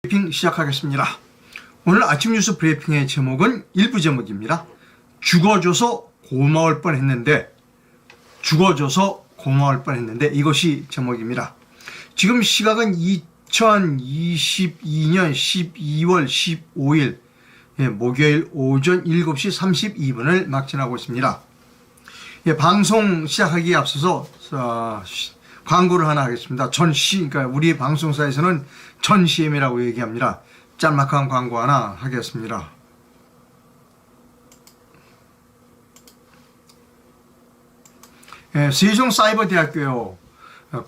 브리핑 시작하겠습니다. 오늘 아침 뉴스 브리핑의 제목은 일부 제목입니다. 죽어줘서 고마울 뻔했는데 이것이 제목입니다. 지금 시각은 2022년 12월 15일 목요일 오전 7시 32분을 막 지나고 있습니다. 방송 시작하기에 앞서서 광고를 하나 하겠습니다. 그러니까 우리 방송사에서는 전 CM이라고 얘기합니다. 짤막한 광고 하나 하겠습니다. 세종사이버대학교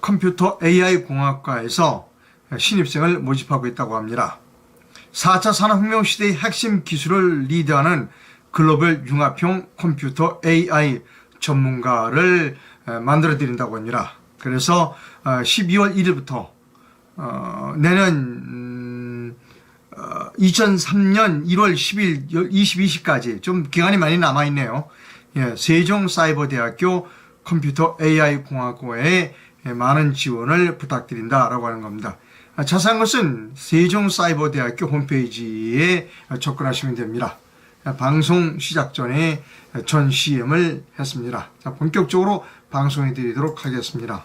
컴퓨터 AI 공학과에서 신입생을 모집하고 있다고 합니다. 4차 산업혁명 시대의 핵심 기술을 리드하는 글로벌 융합형 컴퓨터 AI 전문가를 만들어 드린다고 합니다. 그래서 12월 1일부터 내년 2003년 1월 10일 22시까지 좀 기간이 많이 남아있네요. 세종사이버대학교 컴퓨터 AI 공학과에 많은 지원을 부탁드린다라고 하는 겁니다. 자세한 것은 세종사이버대학교 홈페이지에 접근하시면 됩니다. 방송 시작 전에 전 CM을 했습니다. 자, 본격적으로 방송해 드리도록 하겠습니다.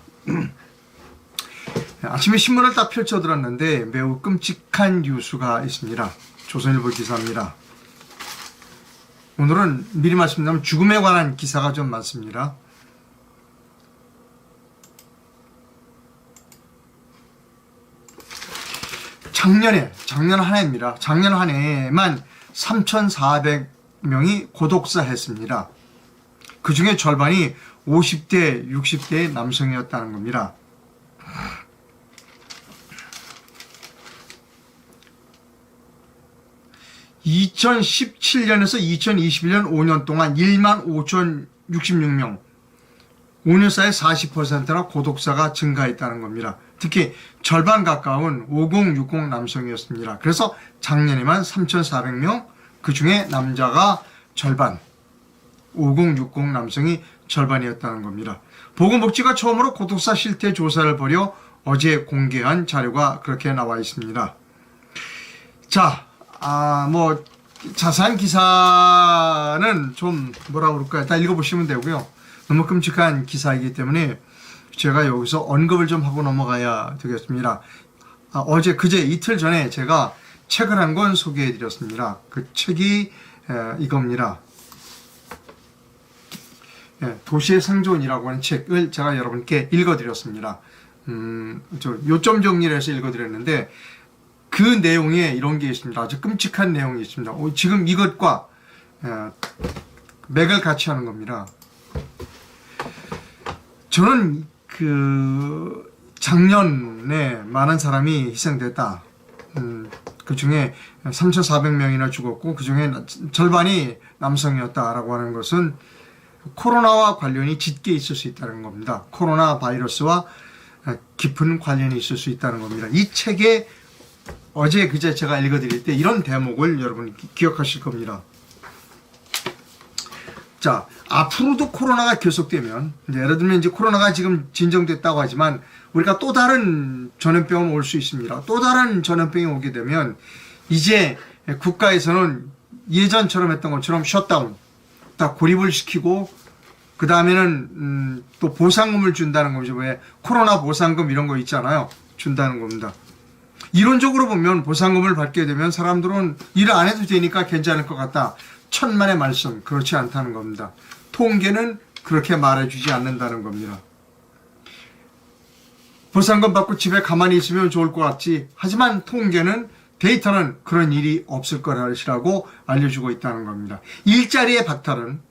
아침에 신문을 딱 펼쳐 들었는데 매우 끔찍한 뉴스가 있습니다. 조선일보 기사입니다. 오늘은 미리 말씀드리면 죽음에 관한 기사가 좀 많습니다. 작년 한 해입니다. 작년 한 해에만 3,400명이 고독사 했습니다. 그 중에 절반이 50대, 60대의 남성이었다는 겁니다. (2017년에서 2021년) 5년 동안 15,066명, 5년 사이에 40%나 고독사가 증가했다는 겁니다. 특히 절반 가까운 5060 남성이었습니다. 그래서 작년에만 3,400명, 그 중에 남자가 절반, 5060 남성이 절반이었다는 겁니다. 보건복지가 처음으로 고독사 실태 조사를 벌여 어제 공개한 자료가 그렇게 나와 있습니다. 자, 자세한 기사는 좀 일단 읽어보시면 되고요. 너무 끔찍한 기사이기 때문에 제가 여기서 언급을 좀 하고 넘어가야 되겠습니다. 그제 이틀 전에 제가 책을 한 권 소개해 드렸습니다. 그 책이 이겁니다. 도시의 생존이라고 하는 책을 제가 여러분께 읽어 드렸습니다. 요점 정리를 해서 읽어 드렸는데 그 내용에 이런 게 있습니다. 아주 끔찍한 내용이 있습니다. 지금 이것과 맥을 같이 하는 겁니다. 저는 작년에 많은 사람이 희생됐다. 그 중에 3,400명이나 죽었고, 그 중에 절반이 남성이었다라고 하는 것은 코로나와 관련이 짙게 있을 수 있다는 겁니다. 코로나 바이러스와 깊은 관련이 있을 수 있다는 겁니다. 이 책에 그제 제가 읽어드릴 때 이런 대목을 여러분 기억하실 겁니다. 자, 앞으로도 코로나가 계속되면, 예를 들면 이제 코로나가 지금 진정됐다고 하지만 우리가 또 다른 전염병이 올 수 있습니다. 또 다른 전염병이 오게 되면 이제 국가에서는 예전처럼 했던 것처럼 셧다운, 딱 고립을 시키고 그 다음에는 또 보상금을 준다는 거죠. 왜 코로나 보상금 이런 거 있잖아요. 준다는 겁니다. 이론적으로 보면 보상금을 받게 되면 사람들은 일 안 해도 되니까 괜찮을 것 같다. 천만의 말씀, 그렇지 않다는 겁니다. 통계는 그렇게 말해주지 않는다는 겁니다. 보상금 받고 집에 가만히 있으면 좋을 것 같지. 하지만 통계는, 데이터는 그런 일이 없을 것이라고 알려주고 있다는 겁니다. 일자리의 박탈은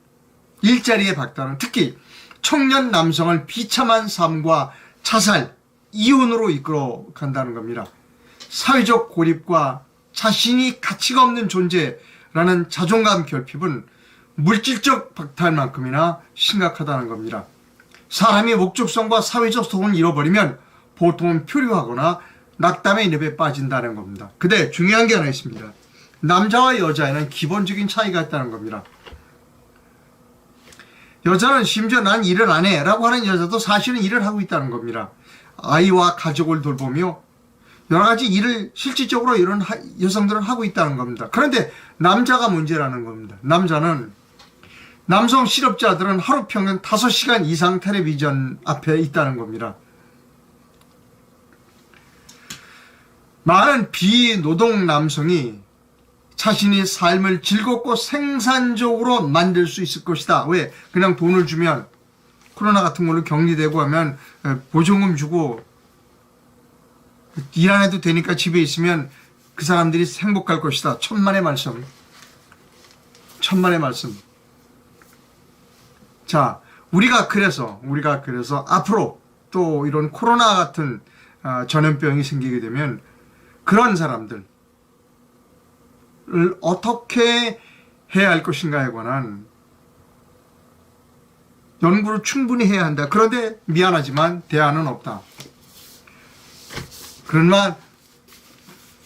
특히 청년 남성을 비참한 삶과 자살, 이혼으로 이끌어 간다는 겁니다. 사회적 고립과 자신이 가치가 없는 존재라는 자존감 결핍은 물질적 박탈만큼이나 심각하다는 겁니다. 사람이 목적성과 사회적 소원을 잃어버리면 보통은 표류하거나 낙담의 늪에 빠진다는 겁니다. 근데 중요한 게 하나 있습니다. 남자와 여자에는 기본적인 차이가 있다는 겁니다. 여자는 심지어 난 일을 안 해 라고 하는 여자도 사실은 일을 하고 있다는 겁니다. 아이와 가족을 돌보며 여러 가지 일을 실질적으로 이런 여성들은 하고 있다는 겁니다. 그런데 남자가 문제라는 겁니다. 남성 실업자들은 하루 평균 5시간 이상 텔레비전 앞에 있다는 겁니다. 많은 비노동 남성이 자신의 삶을 즐겁고 생산적으로 만들 수 있을 것이다. 왜? 그냥 돈을 주면, 코로나 같은 걸로 격리되고 하면 보조금 주고 일 안 해도 되니까 집에 있으면 그 사람들이 행복할 것이다. 천만의 말씀. 천만의 말씀. 자, 우리가 그래서 앞으로 또 이런 코로나 같은 전염병이 생기게 되면 그런 사람들을 어떻게 해야 할 것인가에 관한 연구를 충분히 해야 한다. 그런데 미안하지만 대안은 없다. 그러나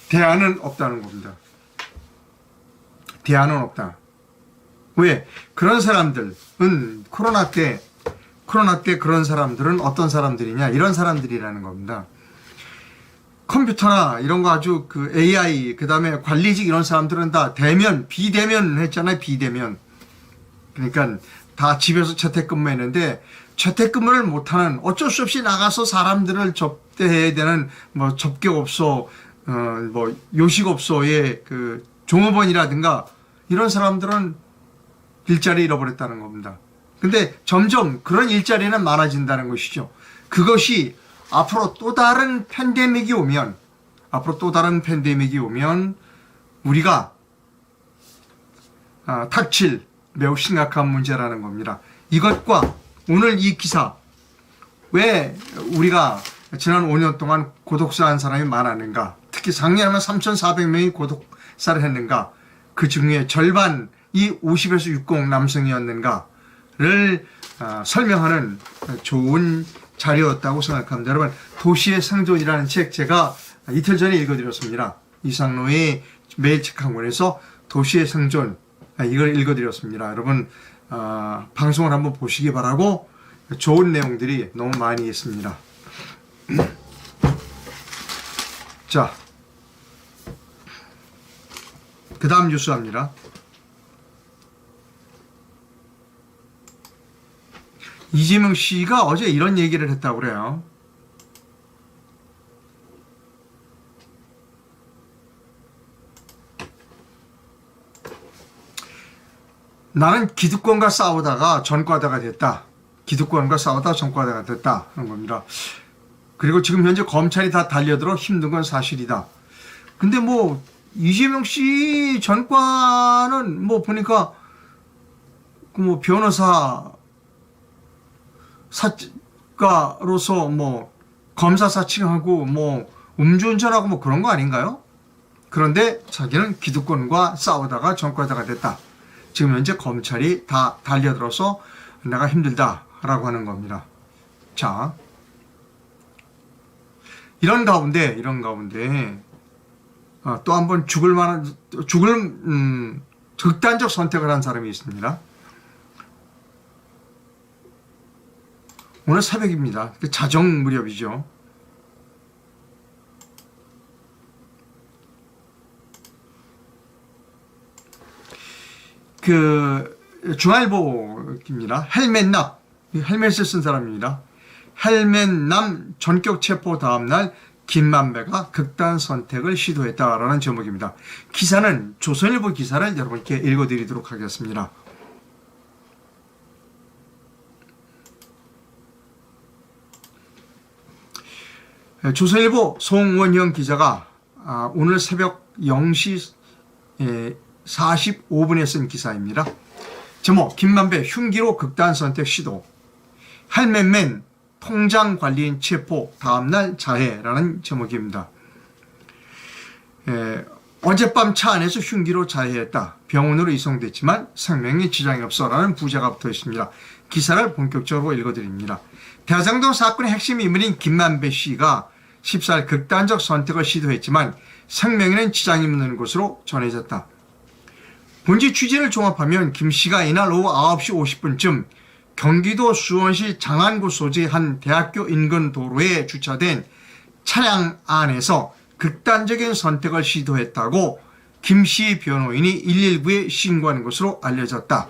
대안은 없다는 겁니다. 대안은 없다. 왜? 그런 사람들은 코로나 때 그런 사람들은 어떤 사람들이냐? 이런 사람들이라는 겁니다. 컴퓨터나 이런 거 아주 그 AI, 그 다음에 관리직 이런 사람들은 다 비대면 했잖아요. 비대면. 그러니까 다 집에서 재택근무했는데 재택근무를 못하는, 어쩔 수 없이 나가서 사람들을 접대해야 되는 뭐 접객업소, 뭐 요식업소의 그 종업원이라든가 이런 사람들은 일자리 잃어버렸다는 겁니다. 근데 점점 그런 일자리는 많아진다는 것이죠. 그것이 앞으로 또 다른 팬데믹이 오면 우리가 닥칠 매우 심각한 문제라는 겁니다. 이것과 오늘 이 기사, 왜 우리가 지난 5년 동안 고독사한 사람이 많았는가, 특히 작년에만 3,400명이 고독사를 했는가, 그 중에 절반이 50에서 60 남성이었는가를 설명하는 좋은 자료였다고 생각합니다. 여러분, 도시의 생존이라는 책 제가 이틀 전에 읽어드렸습니다. 이상로의 매일 책 한 권에서 도시의 생존, 이걸 읽어드렸습니다. 여러분, 방송을 한번 보시기 바라고, 좋은 내용들이 너무 많이 있습니다. 자, 그 다음 뉴스합니다. 이재명 씨가 어제 이런 얘기를 했다고 그래요. 나는 기득권과 싸우다가 전과자가 됐다. 기득권과 싸우다가 전과자가 됐다 하는 겁니다. 그리고 지금 현재 검찰이 다 달려들어 힘든 건 사실이다. 근데 뭐 이재명 씨 전과는 뭐 보니까 뭐 변호사 사가로서 뭐 검사 사칭하고 뭐 음주운전하고 뭐 그런 거 아닌가요? 그런데 자기는 기득권과 싸우다가 전과자가 됐다. 지금 현재 검찰이 다 달려들어서 내가 힘들다라고 하는 겁니다. 자, 이런 가운데 또 한 번 극단적 선택을 한 사람이 있습니다. 오늘 새벽입니다. 자정 무렵이죠. 그 중앙일보입니다. 헬멧을 쓴 사람입니다. 헬멧남 전격 체포 다음날 김만배가 극단 선택을 시도했다라는 제목입니다. 기사는 조선일보 기사를 여러분께 읽어드리도록 하겠습니다. 조선일보 송원형 기자가 오늘 새벽 0시 45분에 쓴 기사입니다. 제목, 김만배 흉기로 극단 선택 시도, 헬멧맨 통장 관리인 체포 다음날 자해라는 제목입니다. 어젯밤 차 안에서 흉기로 자해했다. 병원으로 이송됐지만 생명에 지장이 없어라는 부제가 붙어 있습니다. 기사를 본격적으로 읽어드립니다. 대장동 사건의 핵심 인물인 김만배 씨가 14일 극단적 선택을 시도했지만 생명에는 지장이 없는 것으로 전해졌다. 본지 취재를 종합하면 김 씨가 이날 오후 9시 50분쯤 경기도 수원시 장안구 소재의 한 대학교 인근 도로에 주차된 차량 안에서 극단적인 선택을 시도했다고 김씨 변호인이 119에 신고한 것으로 알려졌다.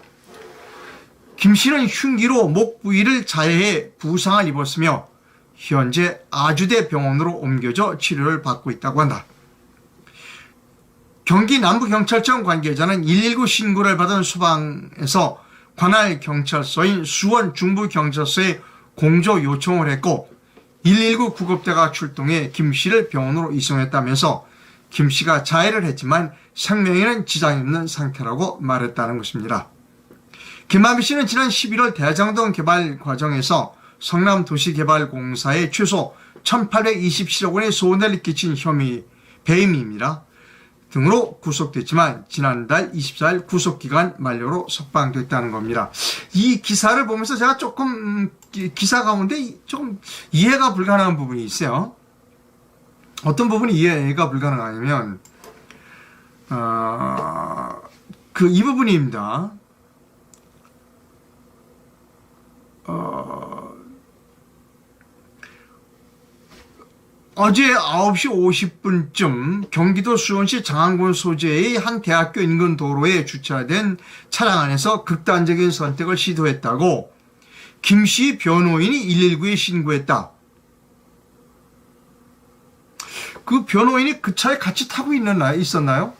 김씨는 흉기로 목 부위를 자해해 부상을 입었으며 현재 아주대 병원으로 옮겨져 치료를 받고 있다고 한다. 경기 남부경찰청 관계자는 119 신고를 받은 소방에서 관할 경찰서인 수원 중부경찰서에 공조 요청을 했고 119 구급대가 출동해 김씨를 병원으로 이송했다면서 김씨가 자해를 했지만 생명에는 지장이 없는 상태라고 말했다는 것입니다. 김만배 씨는 지난 11월 대장동 개발 과정에서 성남도시개발공사에 최소 1827억 원의 손해를 끼친 혐의 배임입니다. 등으로 구속됐지만 지난달 24일 구속기간 만료로 석방됐다는 겁니다. 이 기사를 보면서 제가 조금 기사 가운데 좀 이해가 불가능한 부분이 있어요. 어떤 부분이 이해가 불가능하냐면 이 부분입니다. 어제 9시 50분쯤 경기도 수원시 장안군 소재의 한 대학교 인근 도로에 주차된 차량 안에서 극단적인 선택을 시도했다고 김씨 변호인이 119에 신고했다. 그 변호인이 그 차에 같이 타고 있었나요?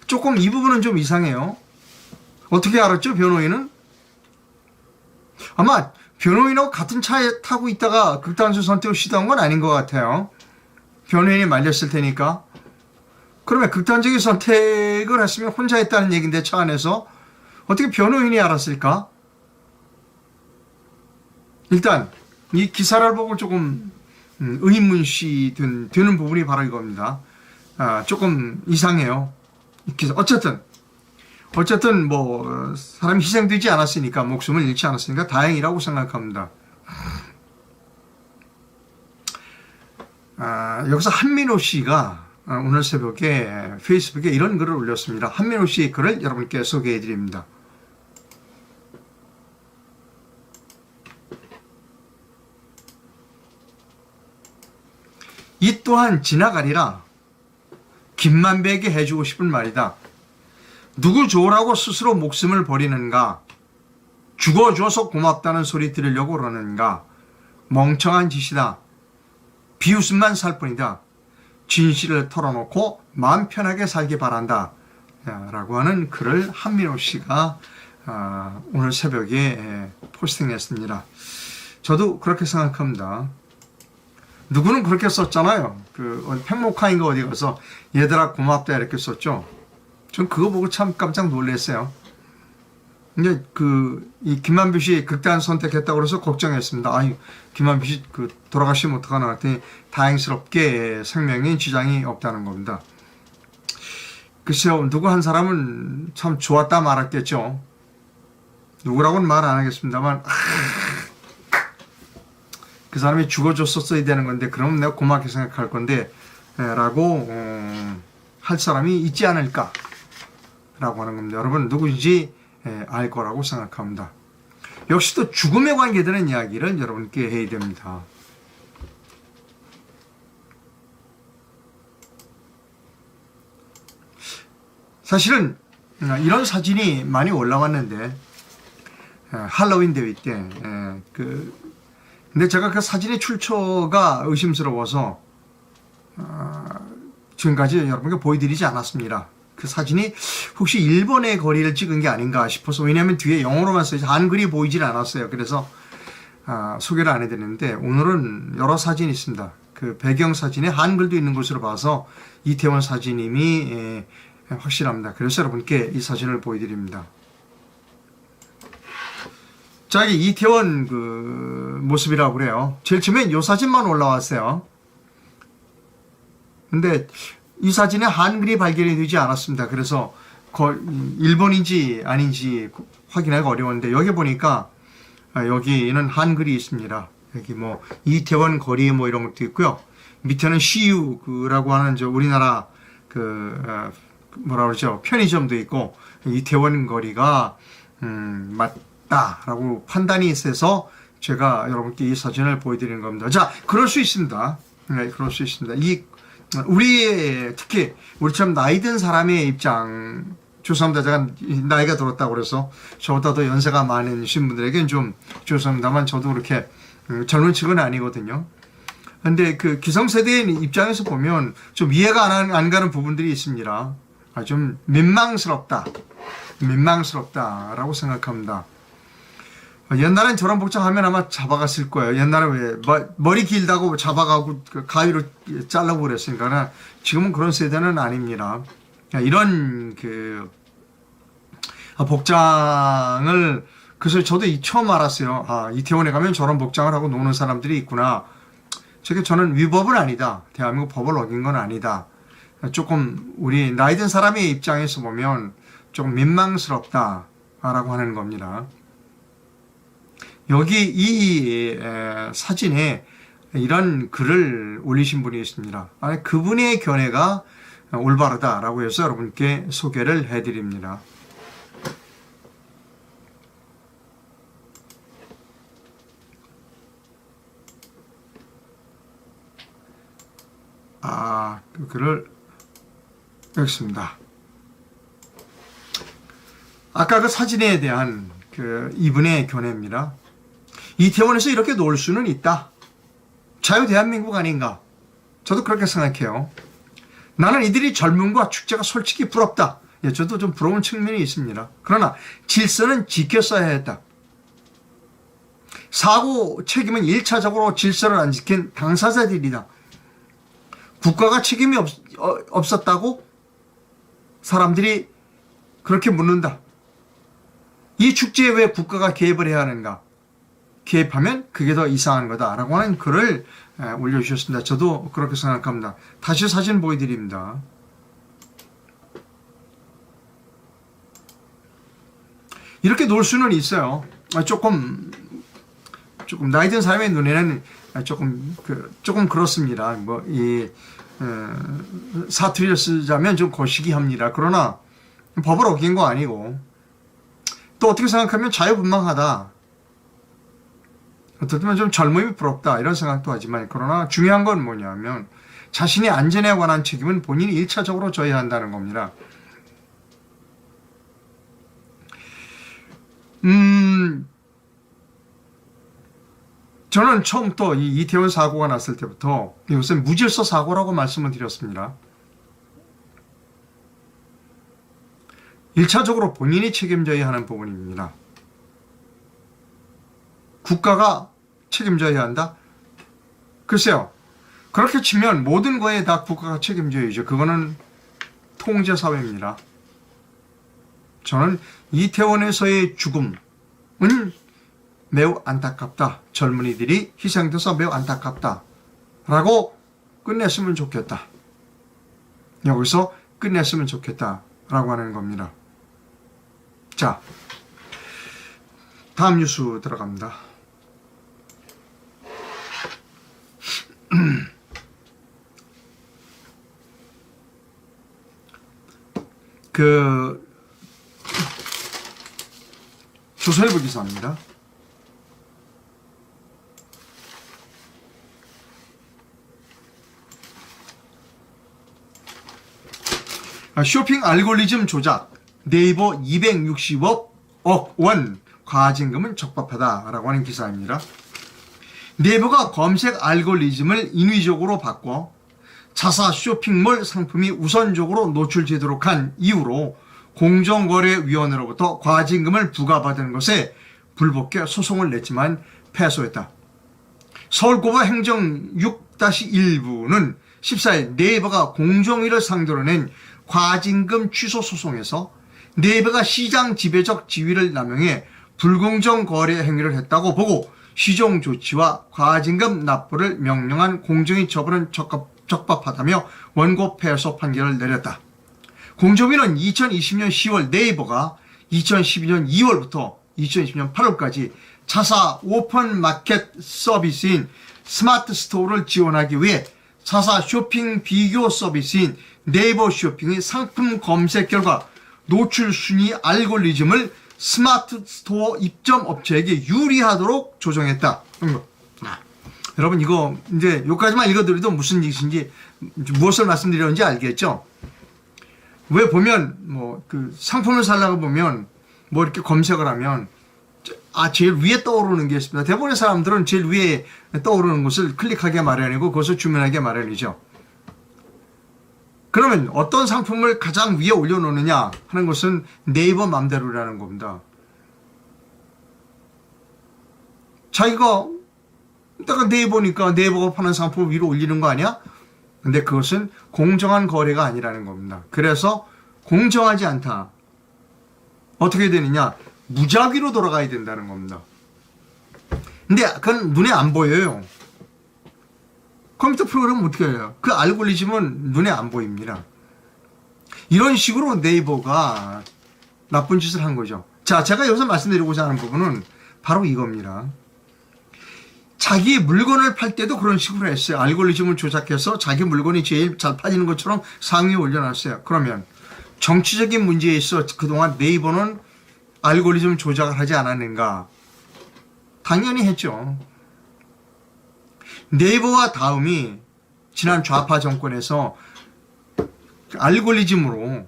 조금 이 부분은 좀 이상해요. 어떻게 알았죠, 변호인은? 아마 변호인하고 같은 차에 타고 있다가 극단적 선택을 시도한 건 아닌 것 같아요. 변호인이 말렸을 테니까. 그러면 극단적인 선택을 했으면 혼자 했다는 얘기인데 차 안에서 어떻게 변호인이 알았을까? 일단 이 기사를 보고 조금 의문시 드는 부분이 바로 이겁니다. 조금 이상해요. 어쨌든 뭐 사람이 희생되지 않았으니까, 목숨을 잃지 않았으니까 다행이라고 생각합니다. 여기서 한민호 씨가 오늘 새벽에 페이스북에 이런 글을 올렸습니다. 한민호 씨의 글을 여러분께 소개해 드립니다. 이 또한 지나가리라. 김만배에게 해주고 싶은 말이다. 누구 좋으라고 스스로 목숨을 버리는가? 죽어줘서 고맙다는 소리 들으려고 그러는가? 멍청한 짓이다. 비웃음만 살 뿐이다. 진실을 털어놓고 마음 편하게 살기 바란다. 라고 하는 글을 한민호 씨가 오늘 새벽에 포스팅했습니다. 저도 그렇게 생각합니다. 누구는 그렇게 썼잖아요. 팽목항인가 어디 가서 얘들아 고맙다 이렇게 썼죠. 전 그거 보고 참 깜짝 놀랐어요. 근데 이 김만배 씨 극단 선택했다고 그래서 걱정했습니다. 김만배 씨 돌아가시면 어떡하나 했더니 다행스럽게 생명에 지장이 없다는 겁니다. 글쎄요, 누구 한 사람은 참 좋았다 말았겠죠. 누구라고는 말 안 하겠습니다만, 그 사람이 죽어줬었어야 되는 건데, 그러면 내가 고맙게 생각할 건데, 라고 할 사람이 있지 않을까. 라고 하는 겁니다. 여러분 누구인지 알 거라고 생각합니다. 역시 또 죽음에 관계되는 이야기를 여러분께 해야 됩니다. 사실은 이런 사진이 많이 올라왔는데 할로윈 대회 때 근데 제가 그 사진의 출처가 의심스러워서 지금까지 여러분께 보여드리지 않았습니다. 그 사진이 혹시 일본의 거리를 찍은 게 아닌가 싶어서, 왜냐하면 뒤에 영어로만 써있어 한글이 보이질 않았어요. 그래서 소개를 안 해드렸는데 오늘은 여러 사진이 있습니다. 그 배경 사진에 한글도 있는 것으로 봐서 이태원 사진임이 확실합니다. 그래서 여러분께 이 사진을 보여드립니다. 자, 이게 이태원 모습이라고 그래요. 제일 처음엔 이 사진만 올라왔어요. 근데 이 사진에 한글이 발견이 되지 않았습니다. 그래서 일본인지 아닌지 확인하기가 어려웠는데 여기 보니까 여기는 한글이 있습니다. 여기 뭐 이태원 거리 뭐 이런 것도 있고요. 밑에는 CU라고 하는 우리나라 뭐라 그러죠, 편의점도 있고, 이태원 거리가 맞다라고 판단이 있어서 제가 여러분께 이 사진을 보여드리는 겁니다. 자, 그럴 수 있습니다. 네, 그럴 수 있습니다. 특히 우리처럼 나이 든 사람의 입장, 죄송합니다. 제가 나이가 들었다고 그래서 저보다 더 연세가 많으신 분들에게는 좀 죄송합니다만 저도 그렇게 젊은 층은 아니거든요. 근데 그 기성세대의 입장에서 보면 좀 이해가 안 가는 부분들이 있습니다. 좀 민망스럽다라고 생각합니다. 옛날엔 저런 복장하면 아마 잡아갔을 거예요. 옛날에 왜 머리 길다고 잡아가고 가위로 잘라고 그랬으니까. 지금은 그런 세대는 아닙니다. 이런 그 복장을, 그래서 저도 처음 알았어요. 이태원에 가면 저런 복장을 하고 노는 사람들이 있구나. 저는 위법은 아니다. 대한민국 법을 어긴 건 아니다. 조금 우리 나이 든 사람의 입장에서 보면 조금 민망스럽다라고 하는 겁니다. 여기 이 사진에 이런 글을 올리신 분이 있습니다. 그분의 견해가 올바르다라고 해서 여러분께 소개를 해드립니다. 그 글을 여기 있습니다. 아까 그 사진에 대한 이분의 견해입니다. 이태원에서 이렇게 놀 수는 있다. 자유 대한민국 아닌가? 저도 그렇게 생각해요. 나는 이들이 젊음과 축제가 솔직히 부럽다. 저도 좀 부러운 측면이 있습니다. 그러나 질서는 지켰어야 했다. 사고 책임은 1차적으로 질서를 안 지킨 당사자들이다. 국가가 책임이 없었다고 사람들이 그렇게 묻는다. 이 축제에 왜 국가가 개입을 해야 하는가? 개입하면 그게 더 이상한 거다라고 하는 글을 올려주셨습니다. 저도 그렇게 생각합니다. 다시 사진 보여드립니다. 이렇게 놀 수는 있어요. 조금 나이 든 사람의 눈에는 조금 그렇습니다. 사투리를 쓰자면 좀 거시기합니다. 그러나 법을 어긴 거 아니고, 또 어떻게 생각하면 자유분방하다. 어떻게 보면 좀 젊음이 부럽다 이런 생각도 하지만, 그러나 중요한 건 뭐냐면 자신의 안전에 관한 책임은 본인이 1차적으로 져야 한다는 겁니다. 저는 처음부터 이 이태원 사고가 났을 때부터 이것은 무질서 사고라고 말씀을 드렸습니다. 1차적으로 본인이 책임져야 하는 부분입니다. 국가가 책임져야 한다? 글쎄요. 그렇게 치면 모든 거에 다 국가가 책임져야죠. 그거는 통제사회입니다. 저는 이태원에서의 죽음은 매우 안타깝다. 젊은이들이 희생돼서 매우 안타깝다. 라고 끝냈으면 좋겠다. 여기서 끝냈으면 좋겠다. 라고 하는 겁니다. 자, 다음 뉴스 들어갑니다. 조선일보 기사입니다. 쇼핑 알고리즘 조작, 네이버 260억 원 과징금은 적법하다라고 하는 기사입니다. 네이버가 검색 알고리즘을 인위적으로 바꿔 자사 쇼핑몰 상품이 우선적으로 노출되도록 한 이유로 공정거래위원회로부터 과징금을 부과받은 것에 불복해 소송을 냈지만 패소했다. 서울고법 행정 6-1부는 14일 네이버가 공정위를 상대로 낸 과징금 취소 소송에서 네이버가 시장 지배적 지위를 남용해 불공정 거래 행위를 했다고 보고 시정 조치와 과징금 납부를 명령한 공정위 처분은 적법하다며 원고 패소 판결을 내렸다. 공정위는 2020년 10월 네이버가 2012년 2월부터 2020년 8월까지 자사 오픈 마켓 서비스인 스마트 스토어를 지원하기 위해 자사 쇼핑 비교 서비스인 네이버 쇼핑의 상품 검색 결과 노출 순위 알고리즘을 스마트 스토어 입점 업체에게 유리하도록 조정했다. 여러분 이거 이제 여기까지만 읽어드려도 무슨 얘기인지 무엇을 말씀드렸는지 알겠죠? 왜 보면 뭐 그 상품을 살려고 보면 뭐 이렇게 검색을 하면 제일 위에 떠오르는 게 있습니다. 대부분의 사람들은 제일 위에 떠오르는 것을 클릭하게 마련이고 그것을 주문하게 마련이죠. 그러면 어떤 상품을 가장 위에 올려놓느냐 하는 것은 네이버 맘대로라는 겁니다. 자기가 내가 네이버니까 네이버가 파는 상품을 위로 올리는 거 아니야? 근데 그것은 공정한 거래가 아니라는 겁니다. 그래서 공정하지 않다. 어떻게 되느냐? 무작위로 돌아가야 된다는 겁니다. 근데 그건 눈에 안 보여요. 컴퓨터 프로그램은 어떻게 해요? 그 알고리즘은 눈에 안 보입니다. 이런 식으로 네이버가 나쁜 짓을 한 거죠. 자, 제가 여기서 말씀드리고자 하는 부분은 바로 이겁니다. 자기 물건을 팔 때도 그런 식으로 했어요. 알고리즘을 조작해서 자기 물건이 제일 잘 팔리는 것처럼 상위에 올려놨어요. 그러면 정치적인 문제에 있어 그동안 네이버는 알고리즘 조작을 하지 않았는가? 당연히 했죠. 네이버와 다음이 지난 좌파 정권에서 알고리즘으로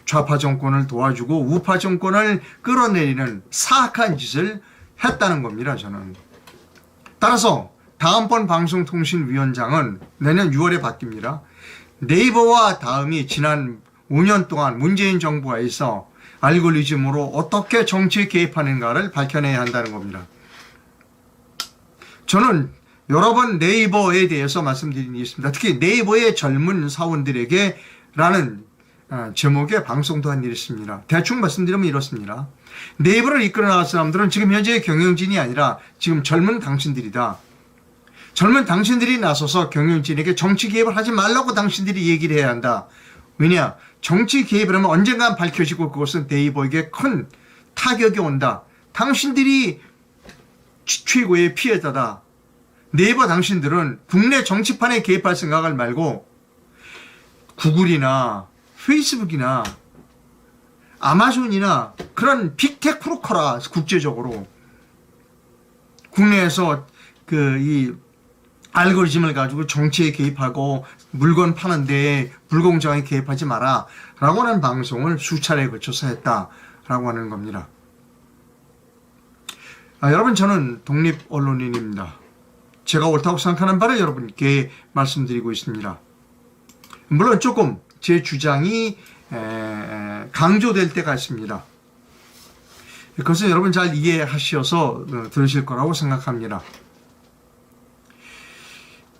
좌파 정권을 도와주고 우파 정권을 끌어내리는 사악한 짓을 했다는 겁니다. 저는. 따라서 다음번 방송통신위원장은 내년 6월에 바뀝니다. 네이버와 다음이 지난 5년 동안 문재인 정부가 있어 알고리즘으로 어떻게 정치에 개입하는가를 밝혀내야 한다는 겁니다. 저는 여러 번 네이버에 대해서 말씀드린 적이 있습니다. 특히 네이버의 젊은 사원들에게 라는 제목의 방송도 한 일이 있습니다. 대충 말씀드리면 이렇습니다. 네이버를 이끌어 나갈 사람들은 지금 현재의 경영진이 아니라 지금 젊은 당신들이다. 젊은 당신들이 나서서 경영진에게 정치 개입을 하지 말라고 당신들이 얘기를 해야 한다. 왜냐? 정치 개입을 하면 언젠간 밝혀지고 그것은 네이버에게 큰 타격이 온다. 당신들이 최고의 피해자다. 네이버 당신들은 국내 정치판에 개입할 생각을 말고 구글이나 페이스북이나 아마존이나 그런 빅테크로 커라. 국제적으로 국내에서 이 알고리즘을 가지고 정치에 개입하고 물건 파는데 불공정하게 개입하지 마라 라고 하는 방송을 수차례에 걸쳐서 했다라고 하는 겁니다. 여러분, 저는 독립 언론인입니다. 제가 옳다고 생각하는 바를 여러분께 말씀드리고 있습니다. 물론 조금 제 주장이 강조될 때가 있습니다. 그것은 여러분 잘 이해하셔서 들으실 거라고 생각합니다.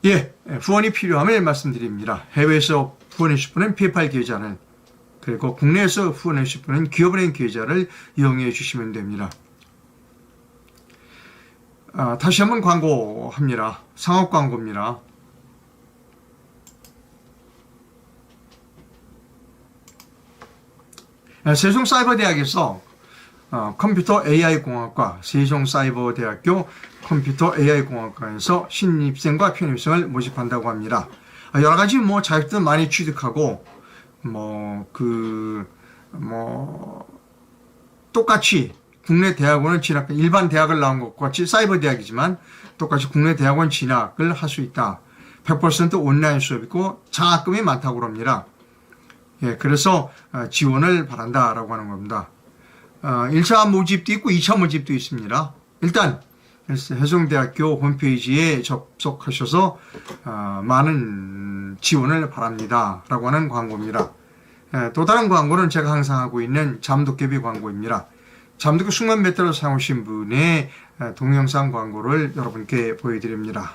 예, 후원이 필요함을 말씀드립니다. 해외에서 후원해 주실 분은 페이팔 계좌를, 그리고 국내에서 후원해 주실 분은 기업은행 계좌를 이용해 주시면 됩니다. 다시 한번 광고합니다. 상업 광고입니다. 세종사이버대학에서 컴퓨터 AI공학과, 세종사이버대학교 컴퓨터 AI공학과에서 신입생과 편입생을 모집한다고 합니다. 여러 가지 자격증 많이 취득하고 똑같이 국내 대학원을 진학, 일반 대학을 나온 것과 같이 사이버 대학이지만 똑같이 국내 대학원 진학을 할 수 있다. 100% 온라인 수업이고 장학금이 많다고 합니다. 예, 그래서 지원을 바란다라고 하는 겁니다. 1차 모집도 있고 2차 모집도 있습니다. 일단 세종대학교 홈페이지에 접속하셔서 많은 지원을 바랍니다 라고 하는 광고입니다. 또 다른 광고는 제가 항상 하고 있는 잠도깨비 광고입니다. 잠도깨비 숙면 매트를 사용하신 분의 동영상 광고를 여러분께 보여드립니다.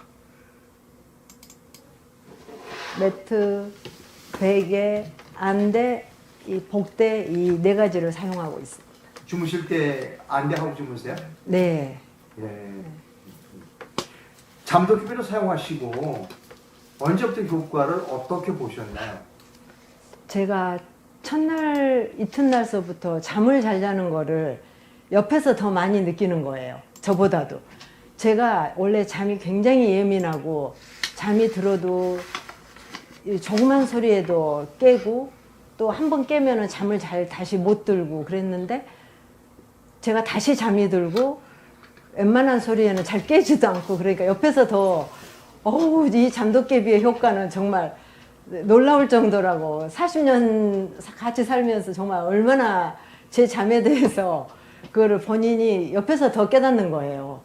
매트, 베개, 안대, 이 복대 이 네 가지를 사용하고 있습니다. 주무실 때 안대하고 주무세요? 네. 예. 잠도깨비를 사용하시고 언제부터 효과를 어떻게 보셨나요? 제가 첫날 이튿날서부터 잠을 잘 자는 거를 옆에서 더 많이 느끼는 거예요. 저보다도. 제가 원래 잠이 굉장히 예민하고 잠이 들어도 조그만 소리에도 깨고 또 한 번 깨면은 잠을 잘 다시 못 들고 그랬는데 제가 다시 잠이 들고 웬만한 소리에는 잘 깨지도 않고 그러니까 옆에서 더 어우 이 잠도깨비의 효과는 정말 놀라울 정도라고 40년 같이 살면서 정말 얼마나 제 잠에 대해서 그거를 본인이 옆에서 더 깨닫는 거예요.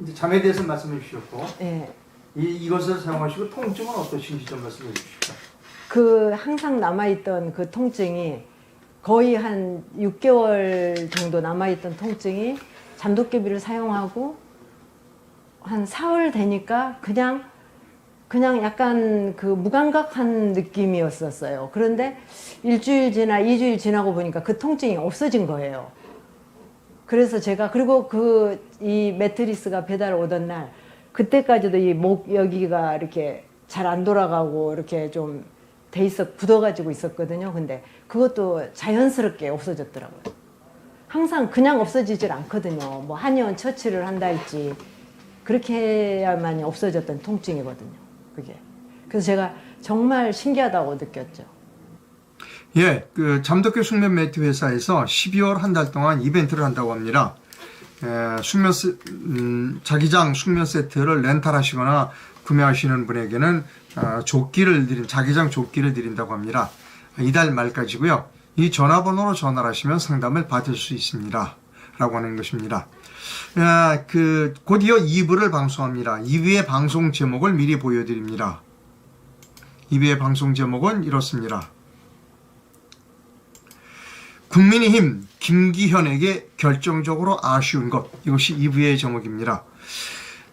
이제 잠에 대해서 말씀해 주셨고 예. 이것을 사용하시고 통증은 어떠신지 좀 말씀해 주십시오. 그 항상 남아있던 그 통증이 거의 한 6개월 정도 남아있던 통증이 잠도깨비를 사용하고 한 사흘 되니까 그냥 약간 그 무감각한 느낌이었었어요. 그런데 일주일 지나 2주일 지나고 보니까 그 통증이 없어진 거예요. 그래서 제가 그리고 이 매트리스가 배달 오던 날 그때까지도 이 목 여기가 이렇게 잘 안 돌아가고 이렇게 좀 굳어가지고 있었거든요. 근데 그것도 자연스럽게 없어졌더라고요. 항상 그냥 없어지질 않거든요. 뭐 한의원 처치를 한다 할지 그렇게 해야만이 없어졌던 통증이거든요. 그게. 그래서 제가 정말 신기하다고 느꼈죠. 예, 그 잠도깨 숙면 매트 회사에서 12월 한 달 동안 이벤트를 한다고 합니다. 자기장 숙면 세트를 렌탈하시거나 구매하시는 분에게는 자기장 조끼를 드린다고 합니다. 이달 말까지고요. 이 전화번호로 전화를 하시면 상담을 받을 수 있습니다. 라고 하는 것입니다. 곧 이어 2부를 방송합니다. 2부의 방송 제목을 미리 보여드립니다. 2부의 방송 제목은 이렇습니다. 국민의힘 김기현에게 결정적으로 아쉬운 것. 이것이 2부의 제목입니다.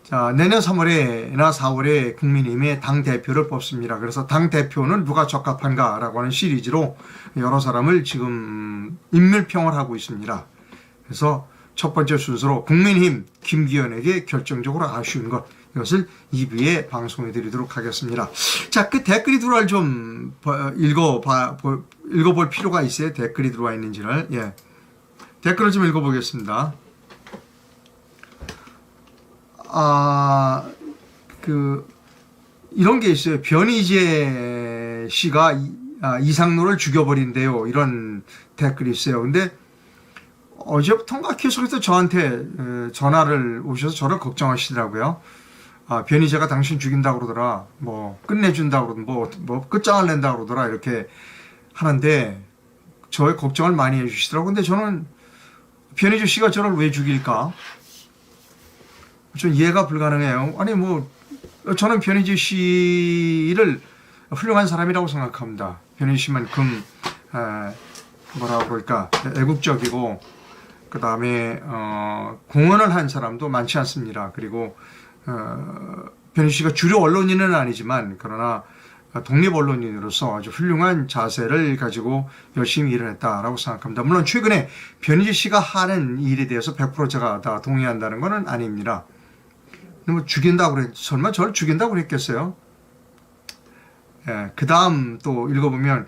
자, 내년 3월에나 4월에 국민의힘의 당대표를 뽑습니다. 그래서 당대표는 누가 적합한가라고 하는 시리즈로 여러 사람을 지금 인물평을 하고 있습니다. 그래서 첫 번째 순서로 국민의힘 김기현에게 결정적으로 아쉬운 것. 이것을 2부에 방송해 드리도록 하겠습니다. 자, 그 댓글이 들어와 좀 읽어볼 필요가 있어요. 댓글이 들어와 있는지를. 예. 댓글을 좀 읽어보겠습니다. 이런 게 있어요. 변희재 씨가 이상로를 죽여버린대요. 이런 댓글이 있어요. 근데 어제부터인가 계속해서 저한테 전화를 오셔서 저를 걱정하시더라고요. 변희재가 당신 죽인다고 그러더라. 뭐 끝내준다고 그러더라. 뭐 끝장을 낸다고 그러더라. 이렇게 하는데 저의 걱정을 많이 해주시더라고요. 근데 저는 변희재 씨가 저를 왜 죽일까? 좀 이해가 불가능해요. 아니 뭐 저는 변희재 씨를 훌륭한 사람이라고 생각합니다. 변희재 씨만큼 뭐라고 그럴까 애국적이고 그 다음에 공헌을 한 사람도 많지 않습니다. 그리고 변희재 씨가 주류 언론인은 아니지만 그러나 독립 언론인으로서 아주 훌륭한 자세를 가지고 열심히 일을 했다라고 생각합니다. 물론 최근에 변희재 씨가 하는 일에 대해서 100% 제가 다 동의한다는 것은 아닙니다. 뭐 설마 저를 죽인다고 그랬겠어요? 예, 그 다음 또 읽어보면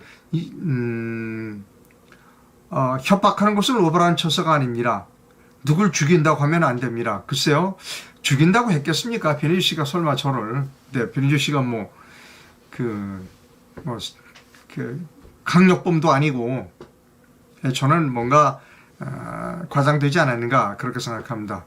협박하는 것은 오버라는 처사가 아닙니다. 누굴 죽인다고 하면 안 됩니다. 글쎄요, 죽인다고 했겠습니까? 변희재 씨가 설마 저를. 네, 변희재 씨가 강력범도 아니고, 저는 뭔가, 과장되지 않았는가, 그렇게 생각합니다.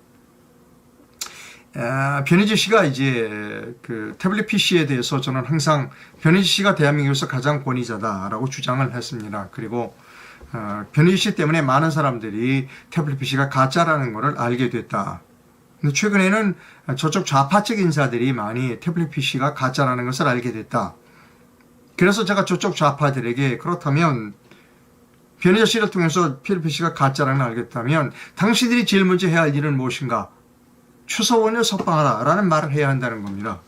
변희재 씨가 이제 태블릿 PC에 대해서 저는 항상 변희재 씨가 대한민국에서 가장 권위자다라고 주장을 했습니다. 그리고 변희재 씨 때문에 많은 사람들이 태블릿 PC가 가짜라는 것을 알게 됐다. 근데 최근에는 저쪽 좌파적 인사들이 많이 태블릿 PC가 가짜라는 것을 알게 됐다. 그래서 제가 저쪽 좌파들에게 그렇다면 변희재 씨를 통해서 태블릿 PC가 가짜라는 걸 알겠다면 당신들이 제일 먼저 해야 할 일은 무엇인가? 최서원을 석방하라 라는 말을 해야 한다는 겁니다.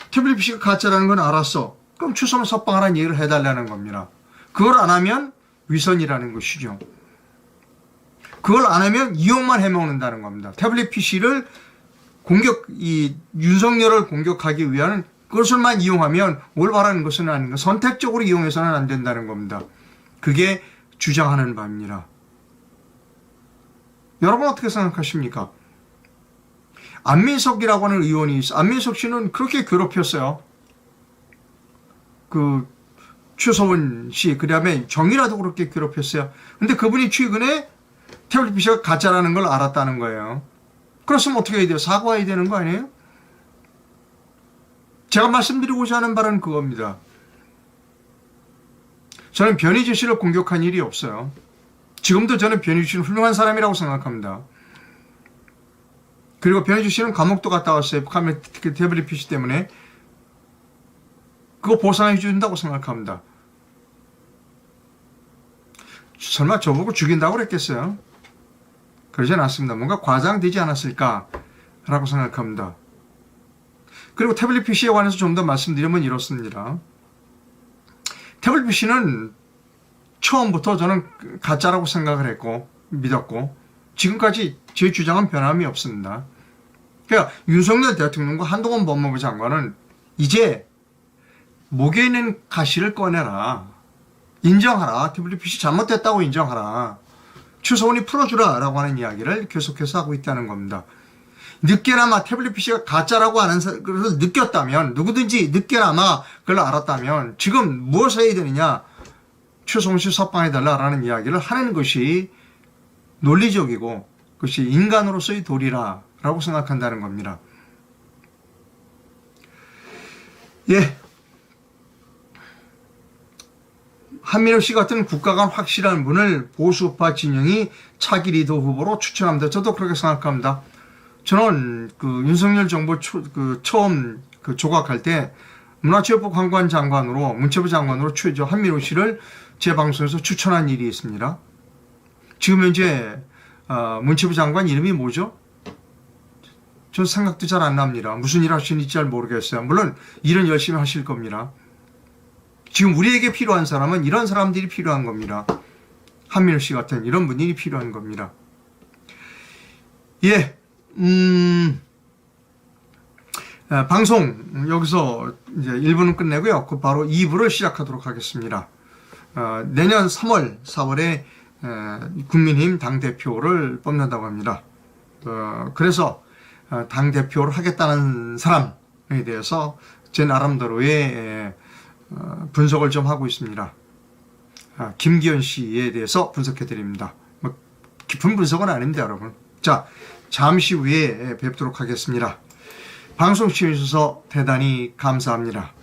태블릿 PC가 가짜라는 건 알았어. 그럼 최서원 석방하라는 얘기를 해달라는 겁니다. 그걸 안 하면 위선이라는 것이죠. 그걸 안 하면 이용만 해먹는다는 겁니다. 태블릿 PC를 윤석열을 공격하기 위한 그것을만 이용하면 올바른 것은 아닌 것, 선택적으로 이용해서는 안 된다는 겁니다. 그게 주장하는 바입니다. 여러분 어떻게 생각하십니까? 안민석이라고 하는 의원이 있어. 안민석 씨는 그렇게 괴롭혔어요. 최서원 씨, 그 다음에 정의라도 그렇게 괴롭혔어요. 근데 그분이 최근에 태블릿 PC가 가짜라는 걸 알았다는 거예요. 그렇으면 어떻게 해야 돼요? 사과해야 되는 거 아니에요? 제가 말씀드리고자 하는 바는 그겁니다. 저는 변희재 씨를 공격한 일이 없어요. 지금도 저는 변희재 씨는 훌륭한 사람이라고 생각합니다. 그리고 변희재 씨는 감옥도 갔다 왔어요. 태블릿 PC 때문에. 그거 보상해 준다고 생각합니다. 설마 저보고 죽인다고 그랬겠어요? 그러진 않습니다. 뭔가 과장되지 않았을까라고 생각합니다. 그리고 태블릿 PC에 관해서 좀 더 말씀드리면 이렇습니다. 태블릿 PC는 처음부터 저는 가짜라고 생각을 했고 믿었고 지금까지 제 주장은 변함이 없습니다. 그러니까 윤석열 대통령과 한동훈 법무부 장관은 이제 목에 있는 가시를 꺼내라. 인정하라. 태블릿 PC 잘못됐다고 인정하라. 최서원이 풀어주라 라고 하는 이야기를 계속해서 하고 있다는 겁니다. 늦게나마 태블릿 PC가 가짜라고 하는 것을 느꼈다면 누구든지 늦게나마 그걸 알았다면 지금 무엇을 해야 되느냐. 최서원 씨 석방해달라라는 이야기를 하는 것이 논리적이고 그것이 인간으로서의 도리라라고 생각한다는 겁니다. 예. 한민호 씨 같은 국가 간 확실한 분을 보수파 진영이 차기 리더 후보로 추천합니다. 저도 그렇게 생각합니다. 저는 윤석열 정부 처음 조각할 때 문화체육부 관관 장관으로 문체부 장관으로 한민호 씨를 제 방송에서 추천한 일이 있습니다. 지금 현재 문체부 장관 이름이 뭐죠? 전 생각도 잘 안 납니다. 무슨 일 하시는지 잘 모르겠어요. 물론 일은 열심히 하실 겁니다. 지금 우리에게 필요한 사람은 이런 사람들이 필요한 겁니다. 한민호 씨 같은 이런 분들이 필요한 겁니다. 예, 방송 여기서 이제 1부는 끝내고요. 그 바로 2부를 시작하도록 하겠습니다. 내년 3월, 4월에 국민의힘 당대표를 뽑는다고 합니다. 그래서 당대표를 하겠다는 사람에 대해서 제 나름대로의 분석을 좀 하고 있습니다. 김기현 씨에 대해서 분석해 드립니다. 뭐 깊은 분석은 아닙니다, 여러분. 자, 잠시 후에 뵙도록 하겠습니다. 방송 시청해 주셔서 대단히 감사합니다.